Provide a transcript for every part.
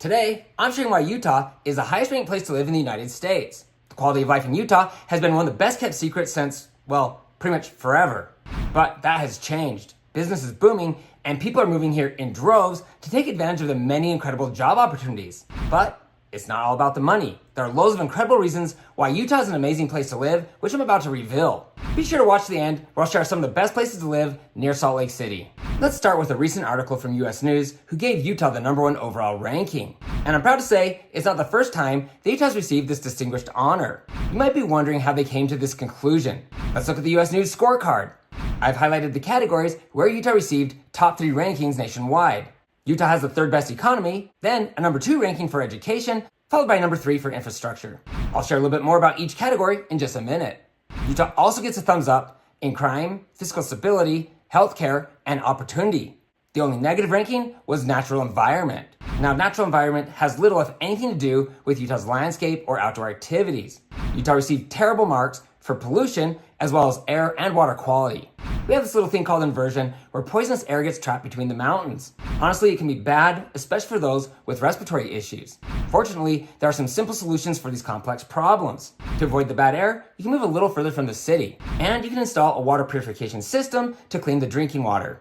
Today, I'm sharing why Utah is the highest ranked place to live in the United States. The quality of life in Utah has been one of the best kept secrets since, well, pretty much forever. But that has changed. Business is booming and people are moving here in droves to take advantage of the many incredible job opportunities. But it's not all about the money. There are loads of incredible reasons why Utah is an amazing place to live, which I'm about to reveal. Be sure to watch to the end where I'll share some of the best places to live near Salt Lake City. Let's start with a recent article from US News who gave Utah the #1 overall ranking. And I'm proud to say it's not the first time that Utah's received this distinguished honor. You might be wondering how they came to this conclusion. Let's look at the US News scorecard. I've highlighted the categories where Utah received top 3 rankings nationwide. Utah has the 3rd best economy, then a #2 ranking for education, followed by #3 for infrastructure. I'll share a little bit more about each category in just a minute. Utah also gets a thumbs up in crime, fiscal stability, healthcare, and opportunity. The only negative ranking was natural environment. Now, natural environment has little, if anything, to do with Utah's landscape or outdoor activities. Utah received terrible marks for pollution as well as air and water quality. We have this little thing called inversion where poisonous air gets trapped between the mountains. Honestly, it can be bad, especially for those with respiratory issues. Fortunately, there are some simple solutions for these complex problems. To avoid the bad air, you can move a little further from the city, and you can install a water purification system to clean the drinking water.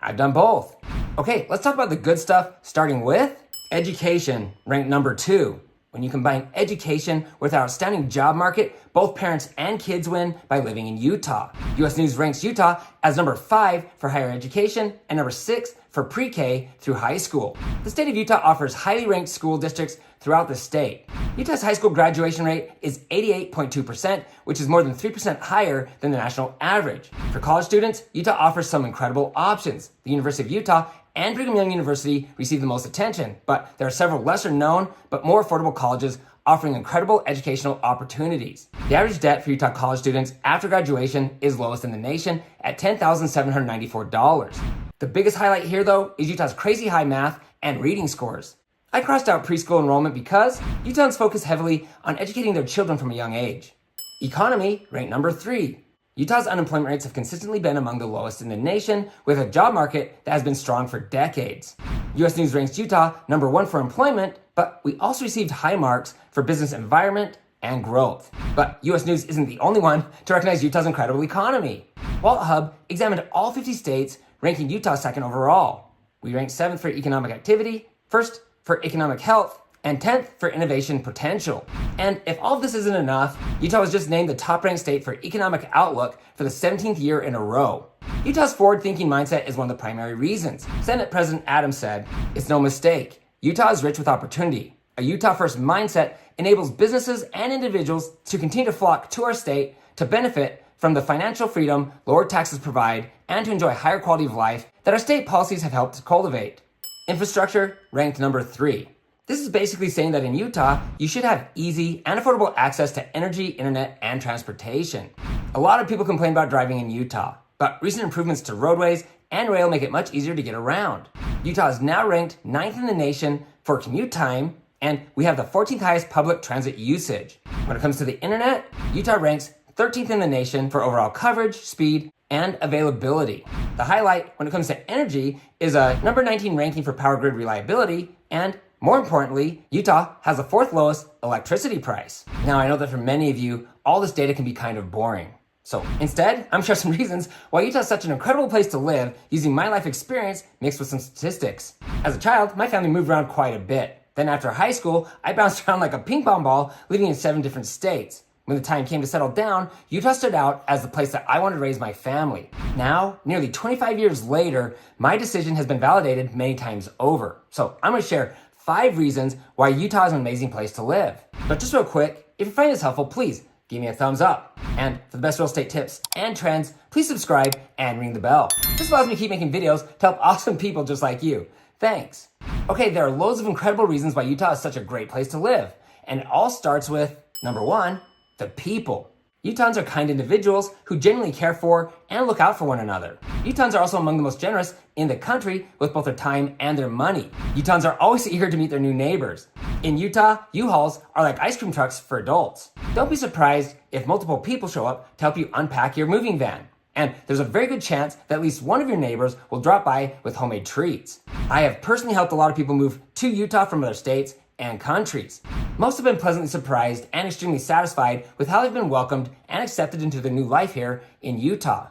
I've done both. Okay, let's talk about the good stuff, starting with education, ranked #2. When you combine education with our outstanding job market, both parents and kids win by living in Utah. US News ranks Utah as #5 for higher education and #6 for pre-K through high school. The state of Utah offers highly ranked school districts throughout the state. Utah's high school graduation rate is 88.2%, which is more than 3% higher than the national average. For college students, Utah offers some incredible options. The University of Utah and Brigham Young University receive the most attention, but there are several lesser known but more affordable colleges offering incredible educational opportunities. The average debt for Utah college students after graduation is lowest in the nation at $10,794. The biggest highlight here, though, is Utah's crazy high math and reading scores. I crossed out preschool enrollment because Utahns focus heavily on educating their children from a young age. Economy, ranked #3. Utah's unemployment rates have consistently been among the lowest in the nation, with a job market that has been strong for decades. US News ranks Utah #1 for employment, but we also received high marks for business environment and growth. But US News isn't the only one to recognize Utah's incredible economy. Wallet Hub examined all 50 states, ranking Utah 2nd overall. We ranked 7th for economic activity, 1st for economic health, and 10th for innovation potential. And if all of this isn't enough, Utah was just named the top-ranked state for economic outlook for the 17th year in a row. Utah's forward-thinking mindset is one of the primary reasons. Senate President Adams said, "It's no mistake. Utah is rich with opportunity. A Utah-first mindset enables businesses and individuals to continue to flock to our state to benefit from the financial freedom lower taxes provide and to enjoy higher quality of life that our state policies have helped to cultivate." Infrastructure, ranked #3. This is basically saying that in Utah, you should have easy and affordable access to energy, internet, and transportation. A lot of people complain about driving in Utah, but recent improvements to roadways and rail make it much easier to get around. Utah is now ranked 9th in the nation for commute time, and we have the 14th highest public transit usage. When it comes to the internet, Utah ranks 13th in the nation for overall coverage, speed, and availability. The highlight when it comes to energy is a #19 ranking for power grid reliability, and more importantly, Utah has the 4th lowest electricity price. Now, I know that for many of you, all this data can be kind of boring. So instead, I'm sure some reasons why Utah is such an incredible place to live using my life experience mixed with some statistics. As a child, my family moved around quite a bit. Then after high school, I bounced around like a ping pong ball, living in 7 different states. When the time came to settle down, Utah stood out as the place that I wanted to raise my family. Now, nearly 25 years later, my decision has been validated many times over. So I'm going to share 5 reasons why Utah is an amazing place to live. But just real quick, if you find this helpful, please give me a thumbs up. And for the best real estate tips and trends, please subscribe and ring the bell. This allows me to keep making videos to help awesome people just like you. Thanks. Okay, there are loads of incredible reasons why Utah is such a great place to live. And it all starts with, #1, the people. Utahns are kind individuals who genuinely care for and look out for one another. Utahns are also among the most generous in the country with both their time and their money. Utahns are always eager to meet their new neighbors. In Utah, U-Hauls are like ice cream trucks for adults. Don't be surprised if multiple people show up to help you unpack your moving van. And there's a very good chance that at least one of your neighbors will drop by with homemade treats. I have personally helped a lot of people move to Utah from other states and countries. Most have been pleasantly surprised and extremely satisfied with how they've been welcomed and accepted into their new life here in Utah.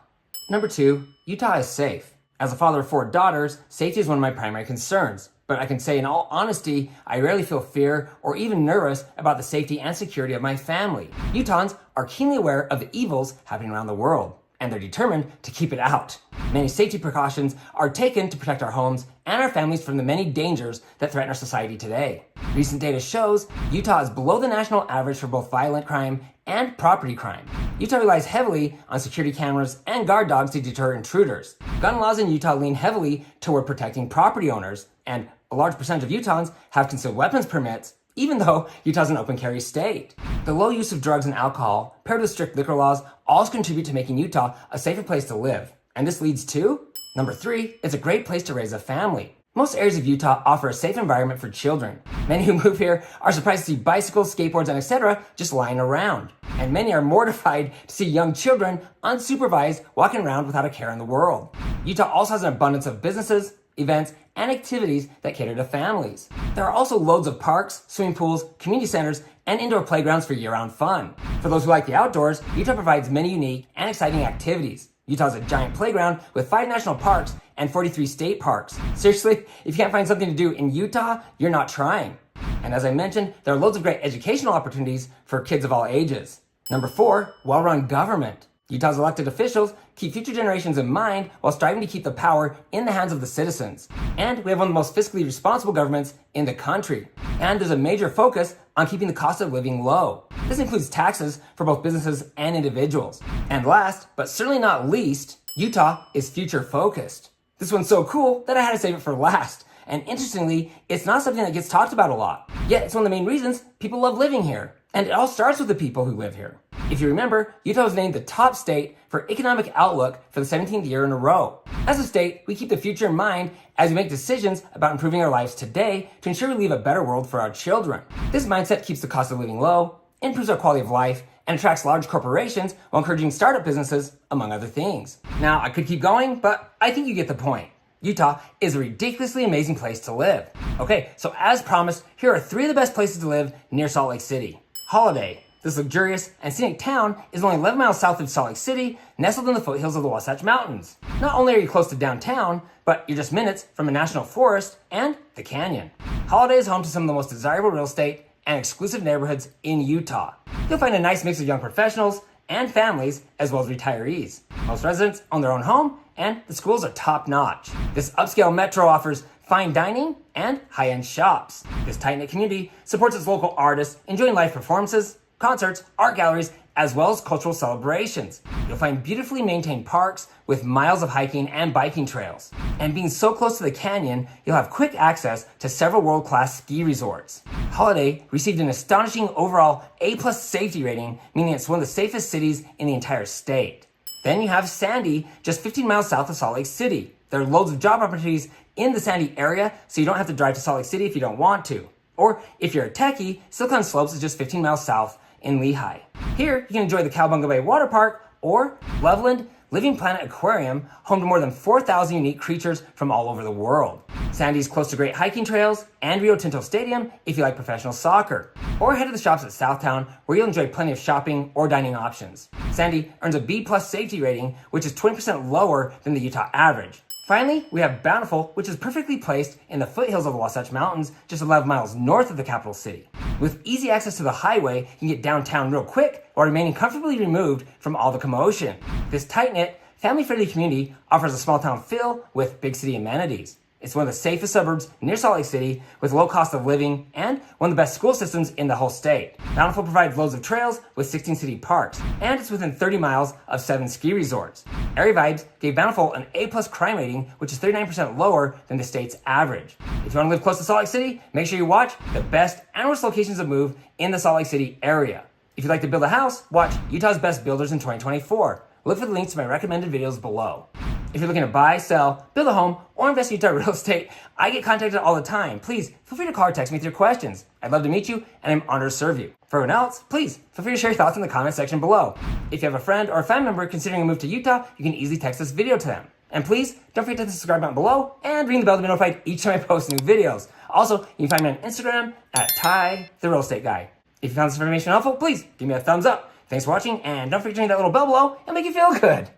Number 2, Utah is safe. As a father of 4 daughters, safety is one of my primary concerns. But I can say in all honesty, I rarely feel fear or even nervous about the safety and security of my family. Utahns are keenly aware of the evils happening around the world, and they're determined to keep it out. Many safety precautions are taken to protect our homes and our families from the many dangers that threaten our society today. Recent data shows Utah is below the national average for both violent crime and property crime. Utah relies heavily on security cameras and guard dogs to deter intruders. Gun laws in Utah lean heavily toward protecting property owners, and a large percentage of Utahns have concealed weapons permits, even though Utah's an open carry state. The low use of drugs and alcohol, paired with strict liquor laws, all contribute to making Utah a safer place to live. And this leads to number 3, it's a great place to raise a family. Most areas of Utah offer a safe environment for children. Many who move here are surprised to see bicycles, skateboards, and etc. just lying around. And many are mortified to see young children unsupervised walking around without a care in the world. Utah also has an abundance of businesses, events, and activities that cater to families. There are also loads of parks, swimming pools, community centers, and indoor playgrounds for year-round fun. For those who like the outdoors, Utah provides many unique and exciting activities. Utah is a giant playground with 5 national parks and 43 state parks. Seriously, if you can't find something to do in Utah, you're not trying. And as I mentioned, there are loads of great educational opportunities for kids of all ages. Number 4, well-run government. Utah's elected officials keep future generations in mind while striving to keep the power in the hands of the citizens. And we have one of the most fiscally responsible governments in the country. And there's a major focus on keeping the cost of living low. This includes taxes for both businesses and individuals. And last, but certainly not least, Utah is future focused. This one's so cool that I had to save it for last. And interestingly, it's not something that gets talked about a lot. Yet it's one of the main reasons people love living here. And it all starts with the people who live here. If you remember, Utah was named the top state for economic outlook for the 17th year in a row. As a state, we keep the future in mind as we make decisions about improving our lives today to ensure we leave a better world for our children. This mindset keeps the cost of living low, improves our quality of life, and attracts large corporations while encouraging startup businesses, among other things. Now, I could keep going, but I think you get the point. Utah is a ridiculously amazing place to live. Okay, so as promised, here are 3 of the best places to live near Salt Lake City. Holiday. This luxurious and scenic town is only 11 miles south of Salt Lake City, nestled in the foothills of the Wasatch Mountains. Not only are you close to downtown, but you're just minutes from a national forest and the canyon. Holiday is home to some of the most desirable real estate and exclusive neighborhoods in Utah. You'll find a nice mix of young professionals and families, as well as retirees. Most residents own their own home, and the schools are top-notch. This upscale metro offers fine dining and high-end shops. This tight-knit community supports its local artists, enjoying live performances, concerts, art galleries, as well as cultural celebrations. You'll find beautifully maintained parks with miles of hiking and biking trails. And being so close to the canyon, you'll have quick access to several world-class ski resorts. Holiday received an astonishing overall A+ safety rating, meaning it's one of the safest cities in the entire state. Then you have Sandy, just 15 miles south of Salt Lake City. There are loads of job opportunities in the Sandy area, so you don't have to drive to Salt Lake City if you don't want to. Or if you're a techie, Silicon Slopes is just 15 miles south in Lehigh. Here, you can enjoy the Cowabunga Bay Water Park or Loveland Living Planet Aquarium, home to more than 4,000 unique creatures from all over the world. Sandy's close to great hiking trails and Rio Tinto Stadium if you like professional soccer. Or head to the shops at Southtown, where you'll enjoy plenty of shopping or dining options. Sandy earns a B+ safety rating, which is 20% lower than the Utah average. Finally, we have Bountiful, which is perfectly placed in the foothills of the Wasatch Mountains, just 11 miles north of the capital city. With easy access to the highway, you can get downtown real quick while remaining comfortably removed from all the commotion. This tight-knit, family-friendly community offers a small-town feel with big city amenities. It's one of the safest suburbs near Salt Lake City with low cost of living and one of the best school systems in the whole state. Bountiful provides loads of trails with 16 city parks, and it's within 30 miles of 7 ski resorts. Area Vibes gave Bountiful an A+ crime rating, which is 39% lower than the state's average. If you want to live close to Salt Lake City, make sure you watch the best and worst locations to move in the Salt Lake City area. If you'd like to build a house, watch Utah's Best Builders in 2024. Look for the links to my recommended videos below. If you're looking to buy, sell, build a home, or invest in Utah real estate, I get contacted all the time. Please feel free to call or text me with your questions. I'd love to meet you, and I'm honored to serve you. For everyone else, please feel free to share your thoughts in the comment section below. If you have a friend or a family member considering a move to Utah, you can easily text this video to them. And please, don't forget to hit the subscribe button below and ring the bell to be notified each time I post new videos. Also, you can find me on Instagram at Ty the Real Estate Guy. If you found this information helpful, please give me a thumbs up. Thanks for watching, and don't forget to ring that little bell below and make you feel good.